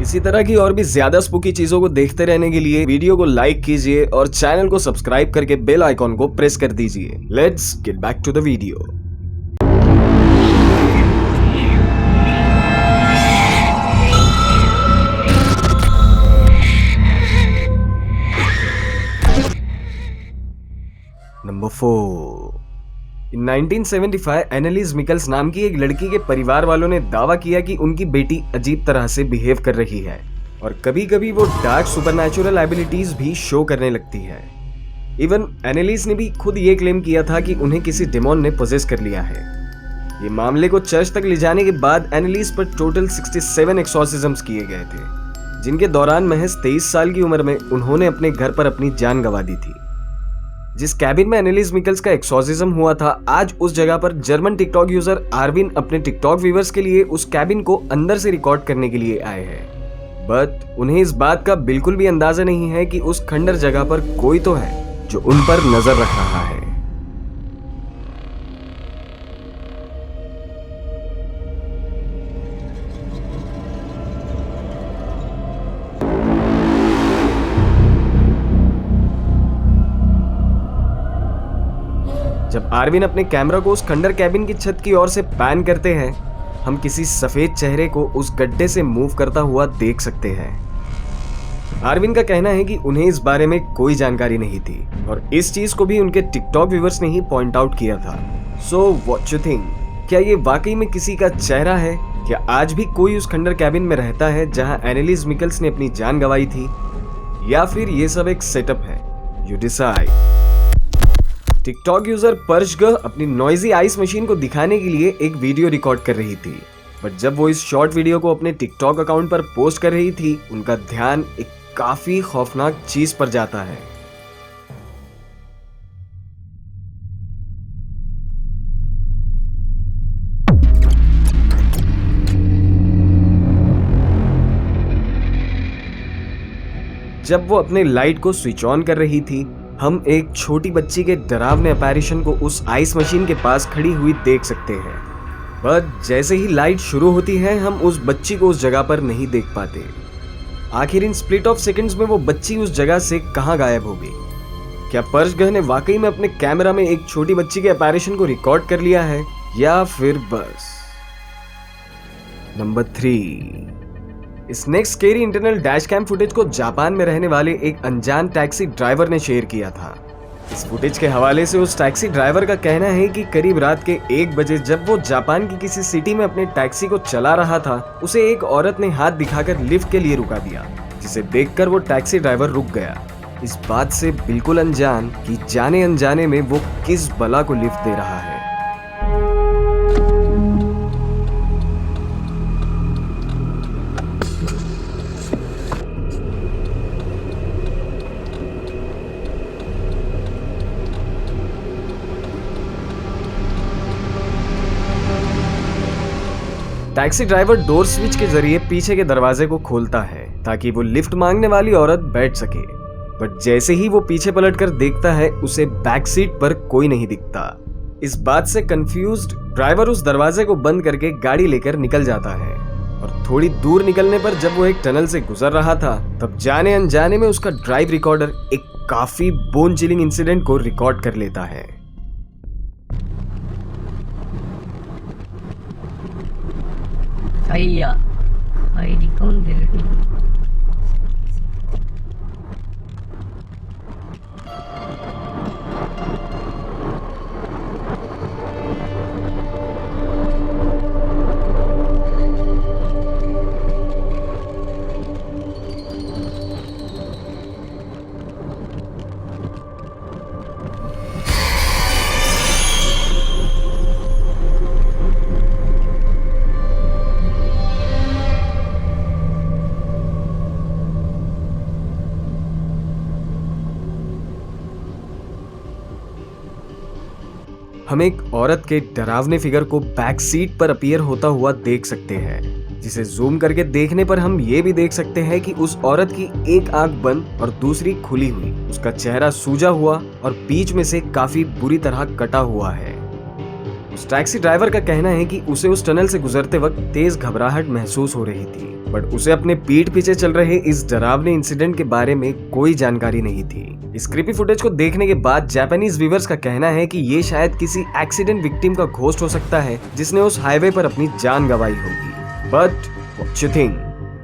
इसी तरह की और भी ज्यादा स्पूकी चीजों को देखते रहने के लिए वीडियो को लाइक कीजिए और चैनल को सब्सक्राइब करके बेल आइकॉन को प्रेस कर दीजिए। Let's get back to the video. Number 4। In 1975 Anneliese Michel नाम की एक लड़की के परिवार वालों ने दावा किया कि उनकी बेटी अजीब तरह से बिहेव कर रही है और कभी कभी वो डार्क सुपरनैचुरल एबिलिटीज भी शो करने लगती है। इवन एनालिस ने भी खुद ये क्लेम किया था कि उन्हें किसी डेमोन ने पोजेस कर लिया है। ये मामले को चर्च तक ले जाने के बाद एनालिस पर टोटल 67 एक्सॉर्सिज्म्स किए गए थे, जिनके दौरान महज 23 साल की उम्र में उन्होंने अपने घर पर अपनी जान गंवा दी थी। जिस कैबिन में एनालिस मिकल्स का एक्सॉर्सिज्म हुआ था, आज उस जगह पर जर्मन टिकटॉक यूजर आर्विन अपने टिकटॉक व्यूअर्स के लिए उस कैबिन को अंदर से रिकॉर्ड करने के लिए आए हैं। बट उन्हें इस बात का बिल्कुल भी अंदाजा नहीं है कि उस खंडर जगह पर कोई तो है जो उन पर नजर रख रहा है। जब आर्विन अपने कैमरा को उस खंडर कैबिन की छत की ओर से पैन करते हैं, हम किसी सफेद चेहरे को उस गड्ढे से मूव करता हुआ देख सकते हैं। आर्विन का कहना है कि उन्हें इस बारे में कोई जानकारी नहीं थी और इस चीज को भी उनके टिकटॉक व्यूअर्स ने ही पॉइंट आउट किया था। सो व्हाट यू थिंक, क्या ये वाकई में किसी का चेहरा है? क्या आज भी कोई उस खंडर कैबिन में रहता है जहां एनालिस मिकल्स ने अपनी जान गंवाई थी, या फिर ये सब एक सेटअप है? You decide. टिकटॉक यूजर पर्शगह अपनी नॉइजी आइस मशीन को दिखाने के लिए एक वीडियो रिकॉर्ड कर रही थी, बट जब वो इस शॉर्ट वीडियो को अपने टिकटॉक अकाउंट पर पोस्ट कर रही थी, उनका ध्यान एक काफी खौफनाक चीज पर जाता है। जब वो अपने लाइट को स्विच ऑन कर रही थी, हम एक छोटी बच्ची के डरावने अपैरिशन को उस आइस मशीन के पास खड़ी हुई देख सकते हैं। बट जैसे ही लाइट शुरू होती है, हम उस बच्ची को उस जगह पर नहीं देख पाते। आखिर इन स्प्लिट ऑफ सेकंड्स में वो बच्ची उस जगह से कहां गायब हो गई? क्या पर्शगह ने वाकई में अपने कैमरा में एक छोटी बच्ची के अपैरिशन को रिकॉर्ड कर लिया है, या फिर बस? नंबर 3। इस next scary internal dash cam footage को जापान में रहने वाले एक अनजान टैक्सी ड्राइवर ने शेयर किया था। इस फुटेज के हवाले से उस टैक्सी ड्राइवर का कहना है कि करीब रात के 1 बजे जब वो जापान की किसी सिटी में अपने टैक्सी को चला रहा था, उसे एक औरत ने हाथ दिखाकर लिफ्ट के लिए रुका दिया, जिसे देखकर वो टैक्सी ड्राइवर रुक गया, इस बात से बिल्कुल अनजान कि जाने अनजाने में वो किस बला को लिफ्ट दे रहा है। टैक्सी ड्राइवर डोर स्विच के जरिए पीछे के दरवाजे को खोलता है ताकि वो लिफ्ट मांगने वाली औरत बैठ सके। बट जैसे ही वो पीछे पलटकर देखता है, उसे बैक सीट पर कोई नहीं दिखता। इस बात से कंफ्यूज्ड ड्राइवर उस दरवाजे को बंद करके गाड़ी लेकर निकल जाता है और थोड़ी दूर निकलने पर जब वो एक टनल से गुजर रहा था, तब जाने अनजाने में उसका ड्राइव रिकॉर्डर एक काफी बोन चिलिंग इंसिडेंट को रिकॉर्ड कर लेता है। हम एक औरत के डरावने फिगर को बैक सीट पर अपीयर होता हुआ देख सकते हैं, जिसे जूम करके देखने पर हम ये भी देख सकते हैं कि उस औरत की एक आंख बंद और दूसरी खुली हुई, उसका चेहरा सूजा हुआ और बीच में से काफी बुरी तरह कटा हुआ है। उस टैक्सी ड्राइवर का कहना है कि उसे उस टनल से गुजरते वक्त तेज घबराहट महसूस हो रही थी, बट उसे अपने पीठ पीछे चल रहे इस डरावने इंसिडेंट के बारे में कोई जानकारी नहीं थी। इस क्रीपी फुटेज को देखने के बाद जापानीज व्यूअर्स का कहना है कि ये शायद किसी एक्सीडेंट विक्टिम का घोस्ट हो सकता है जिसने उस हाईवे पर अपनी जान गंवाई होगी। But what you think?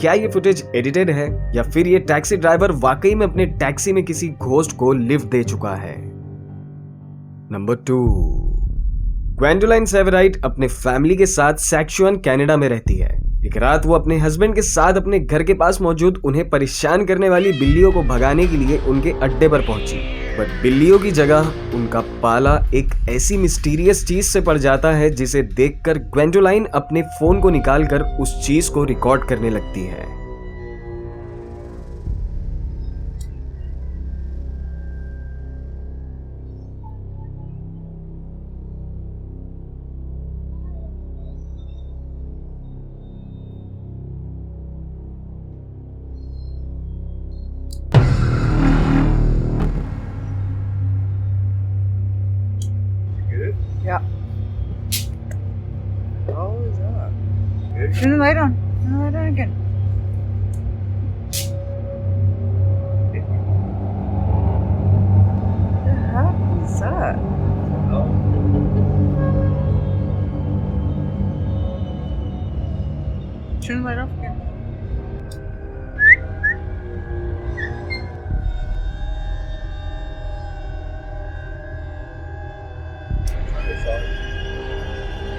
क्या ये फुटेज एडिटेड है या फिर ये टैक्सी ड्राइवर वाकई में अपने टैक्सी में किसी घोस्ट को लिफ्ट दे चुका है? नंबर 2, ग्वेंडोलाइन सेवराइट अपने फैमिली के साथ सैस्कचुअन कनाडा में रहती है। एक रात वो अपने हस्बैंड के साथ अपने घर के पास मौजूद उन्हें परेशान करने वाली बिल्लियों को भगाने के लिए उनके अड्डे पर पहुंची, बट बिल्लियों की जगह उनका पाला एक ऐसी मिस्टीरियस चीज से पड़ जाता है जिसे देखकर ग्वेंडोलाइन अपने फोन को निकालकर उस चीज को रिकॉर्ड करने लगती है। Yeah. How is that? Turn the light on. Turn the light on again. What the heck is that? Turn the light off again.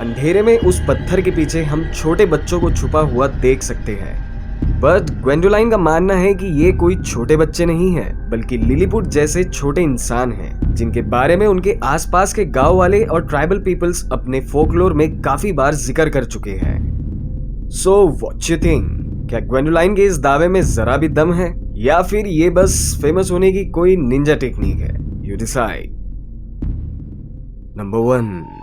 अंधेरे में उस पत्थर के पीछे हम छोटे बच्चों को छुपा हुआ देख सकते हैं, बट ग्वेंडोलाइन का मानना है कि ये कोई छोटे बच्चे नहीं है बल्कि लिलीपुट जैसे छोटे इंसान हैं जिनके बारे में उनके आसपास के गांव वाले और ट्राइबल पीपल्स अपने फोकलोर में काफी बार जिक्र कर चुके हैं। So what you think? क्या ग्वेंडोलाइन के इस दावे में जरा भी दम है या फिर ये बस फेमस होने की कोई निंजा टेक्निक है? You decide. नंबर 1,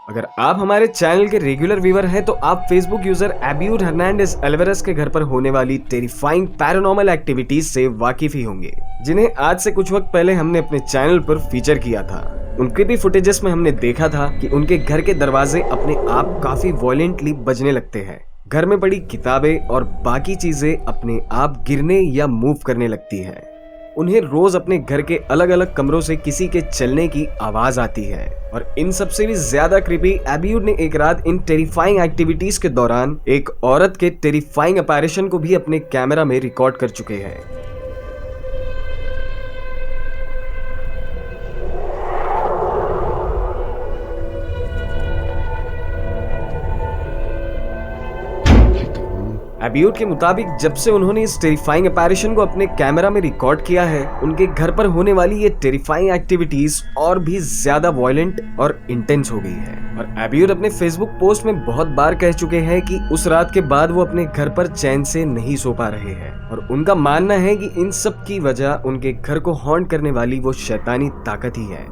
अगर आप हमारे चैनल के रेगुलर व्यूअर हैं तो आप फेसबुक यूजर एब्यूड हर्नांडेज एल्वेरस के घर पर होने वाली टेरिफाइंग पैरानॉर्मल एक्टिविटीज से वाकिफ ही होंगे, जिन्हें आज से कुछ वक्त पहले हमने अपने चैनल पर फीचर किया था। उन क्रीपी फुटेजेस में हमने देखा था कि उनके घर के दरवाजे अपने आप काफी वॉयलेंटली बजने लगते हैं, घर में पड़ी किताबें और बाकी चीजें अपने आप गिरने या मूव करने लगती है। उन्हें रोज अपने घर के अलग अलग कमरों से किसी के चलने की आवाज आती है। और इन सबसे भी ज्यादा क्रीपी, एब्यूड ने एक रात इन टेरिफाइंग एक्टिविटीज के दौरान एक औरत के टेरिफाइंग अपैरेशन को भी अपने कैमरा में रिकॉर्ड कर चुके हैं। एब्यूड के मुताबिक जब से उन्होंने इस टेरिफाइंग अपैरेशन को अपने कैमरा में रिकॉर्ड किया है, उनके घर पर होने वाली ये टेरिफाइंग एक्टिविटीज और भी ज्यादा वॉयलेंट और इंटेंस हो गई है। और एब्यूड अपने फेसबुक पोस्ट में बहुत बार कह चुके हैं कि उस रात के बाद वो अपने घर पर चैन से नहीं सो पा रहे हैं, और उनका मानना है कि इन सब की वजह उनके घर को हॉन्ट करने वाली वो शैतानी ताकत ही है।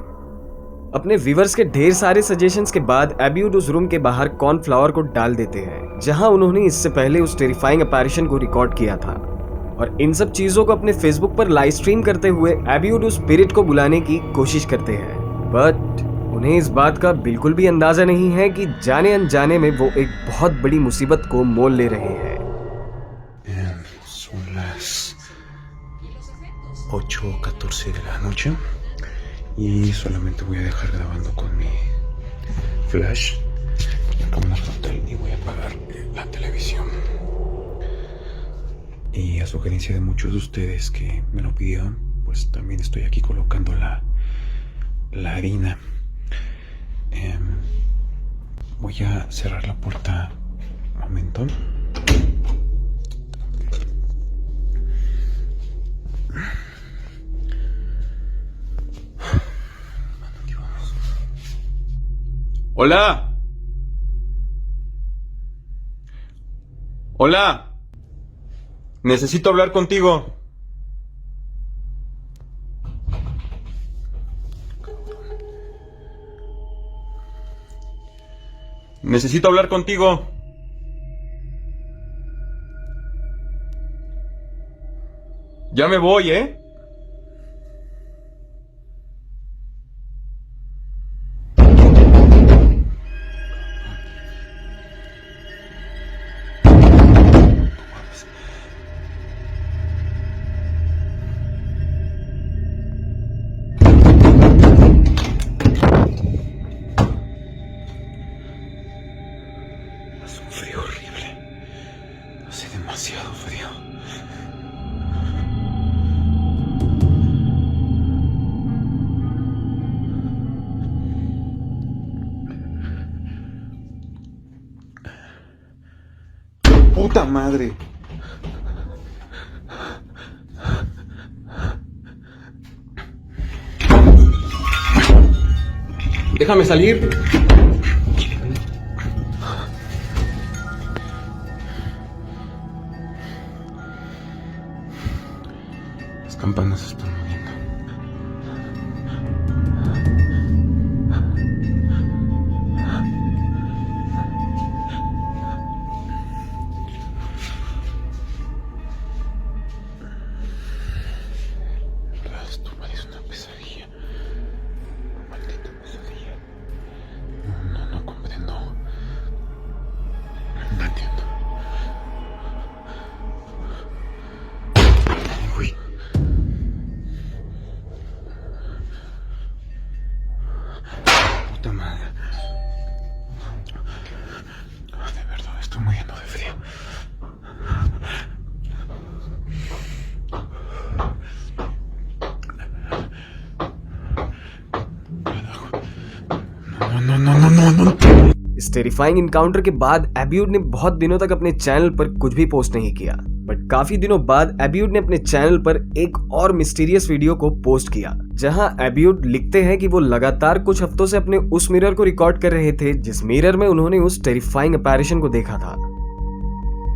अपने व्यूअर्स के ढेर सारे सजेशंस के बाद एब्यूड उस रूम के बाहर कॉर्नफ्लावर को डाल देते हैं जहां उन्होंने इससे पहले उस टेरिफाइंग अपैरेशन को रिकॉर्ड किया था। और इन सब चीजों को अपने फेसबुक पर लाइव स्ट्रीम करते हुए एब्यूड उस स्पिरिट को बुलाने की कोशिश करते हैं, बट उन्हें इस बात का बिल्कुल भी अंदाजा नहीं है कि जाने अनजाने में वो एक बहुत बड़ी मुसीबत को मोल ले रहे हैं। Son las 8:14 de la noche y solamente voy a dejar grabando con mi flash la cámara frontal y voy a apagar la televisión. Y a sugerencia de muchos de ustedes que me lo pidieron, pues también estoy aquí colocando la harina. Voy a cerrar la puerta un momento. Hola. Hola. Necesito hablar contigo. Necesito hablar contigo. Ya me voy, ¿eh? Hace demasiado frío. ¡Puta madre! ¡Déjame salir! Las campanas se están moviendo. Esto parece una pesadilla. Una maldita pesadilla. No comprendo. No entiendo. Uy. Puta madre. De verdad, estoy muriendo de frío. No. इस terrifying encounter के बाद एब्यूड ने बहुत दिनों तक अपने channel पर कुछ भी पोस्ट नहीं किया, बट काफी दिनों बाद एब्यूड ने अपने चैनल पर एक और मिस्टीरियस वीडियो को पोस्ट किया, जहां एब्यूड लिखते हैं कि वो लगातार कुछ हफ्तों से अपने उस मिरर को रिकॉर्ड कर रहे थे जिस मिरर में उन्होंने उस टेरिफाइंग अपैरिशन को देखा था।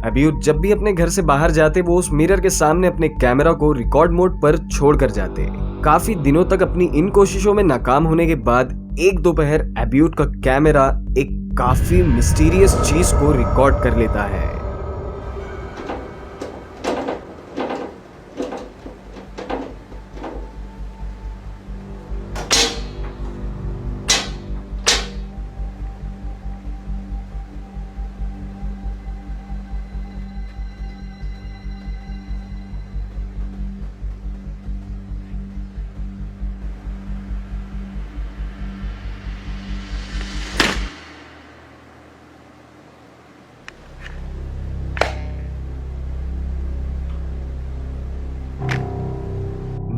एब्यूड जब भी अपने घर से बाहर जाते वो उस मिरर के सामने अपने कैमरा को रिकॉर्ड मोड पर छोड़ कर जाते। काफी दिनों तक अपनी इन कोशिशों में नाकाम होने के बाद एक दोपहर एब्यूड का कैमरा एक काफी मिस्टीरियस चीज को रिकॉर्ड कर लेता है।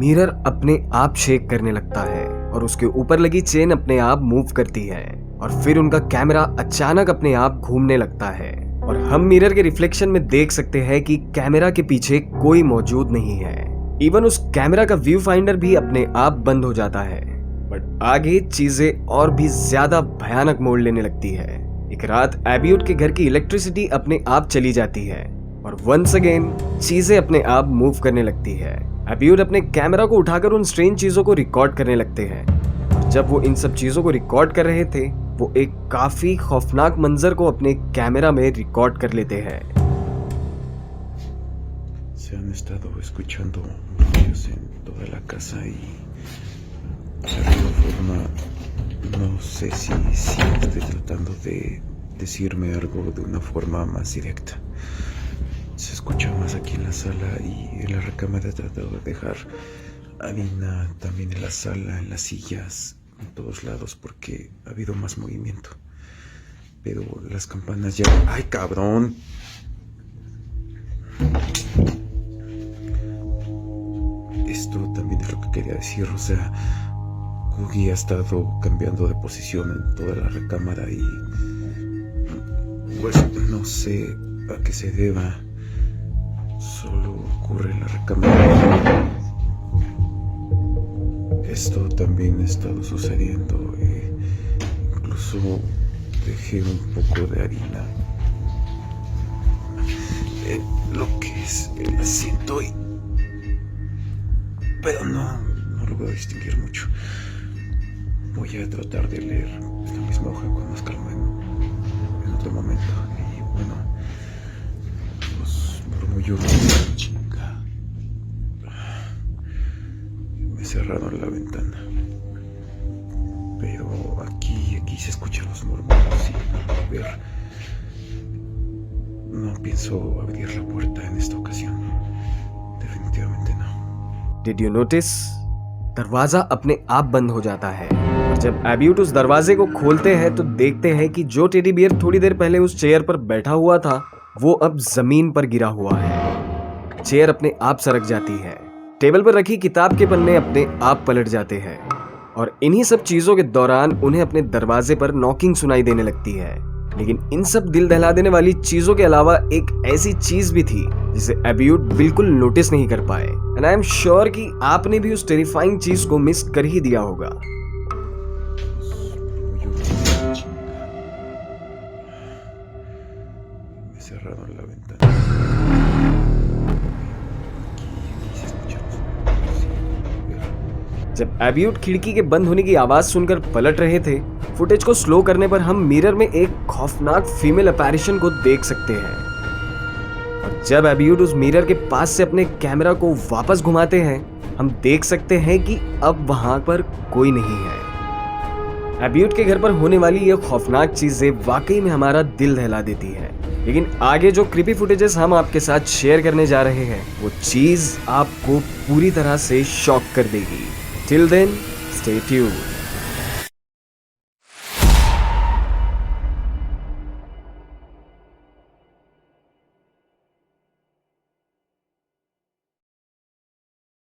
मिरर अपने आप शेक करने लगता है और उसके ऊपर लगी चेन अपने आप मूव करती है और फिर उनका कैमरा अचानक अपने आप घूमने लगता है और हम मिरर के रिफ्लेक्शन में देख सकते हैं कि कैमरा के पीछे कोई मौजूद नहीं है। इवन उस कैमरा का व्यू फाइंडर भी अपने आप बंद हो जाता है। बट आगे चीजें और भी ज्यादा भयानक मोड़ लेने लगती है। एक रात एब्यूड के घर की इलेक्ट्रिसिटी अपने आप चली जाती है और वंस अगेन चीजें अपने आप मूव करने लगती है। एब्यूड अपने कैमरा को उठाकर उन स्ट्रेंज चीजों को रिकॉर्ड करने लगते हैं और जब वो इन सब चीजों को रिकॉर्ड कर रहे थे वो एक काफी खौफनाक मंजर को अपने कैमरा में रिकॉर्ड कर लेते हैं। Se han estado escuchando ruidos en toda la casa y de alguna forma no sé si estoy tratando de decirme algo de una forma más directa. Se escucha más aquí en la sala y en la recámara he tratado de dejar harina también en la sala, en las sillas, en todos lados porque ha habido más movimiento. Pero las campanas ya... ¡Ay, cabrón! Esto también es lo que quería decir, o sea, Cookie ha estado cambiando de posición en toda la recámara y... pues no sé a qué se deba. Solo ocurre en la recámara. Esto también ha estado sucediendo. Incluso dejé un poco de harina. Lo que es el asiento y... pero no logro distinguir mucho. Voy a tratar de leer esta misma hoja con más calma en otro momento. Y bueno, los murmullos... Chinga. Me cerraron la ventana. Pero aquí se escuchan los murmullos y a ver, no pienso abrir la puerta en esta ocasión. Definitivamente no. Did you notice? दरवाजा अपने आप बंद हो जाता है और जब एब्यूड उस दरवाजे को खोलते हैं तो देखते हैं कि जो टेडी बियर थोड़ी देर पहले उस चेयर पर बैठा हुआ था वो अब जमीन पर गिरा हुआ है। चेयर अपने आप सरक जाती है, टेबल पर रखी किताब के पन्ने अपने आप पलट जाते हैं और इन्हीं सब चीजों के दौरान उन्हें अपने दरवाजे पर नॉकिंग सुनाई देने लगती है। लेकिन इन सब दिल दहला देने वाली चीजों के अलावा एक ऐसी चीज भी थी जिसे एब्यूट बिल्कुल नोटिस नहीं कर पाए। एंड आई एम श्योर कि आपने भी उस टेरिफाइंग चीज को मिस कर ही दिया होगा। Me cerraron la ventana. जब एब्यूट खिड़की के बंद होने की आवाज सुनकर पलट रहे थे, फुटेज को स्लो करने पर हम मिरर में एक खौफनाक फीमेल अपैरिशन को देख सकते हैं। और जब एब्यूट उस मिरर के पास से अपने कैमरा को वापस घुमाते हैं, हम देख सकते हैं कि अब वहां पर कोई नहीं है। एब्यूट के घर पर होने वाली ये खौफनाक चीजें वाकई में हमारा दिल दहला देती है। लेकिन आगे जो क्रीपी फुटेजेस हम आपके साथ शेयर करने जा रहे हैं, वो चीज आपको पूरी तरह से शॉक कर देगी। Till then, stay tuned.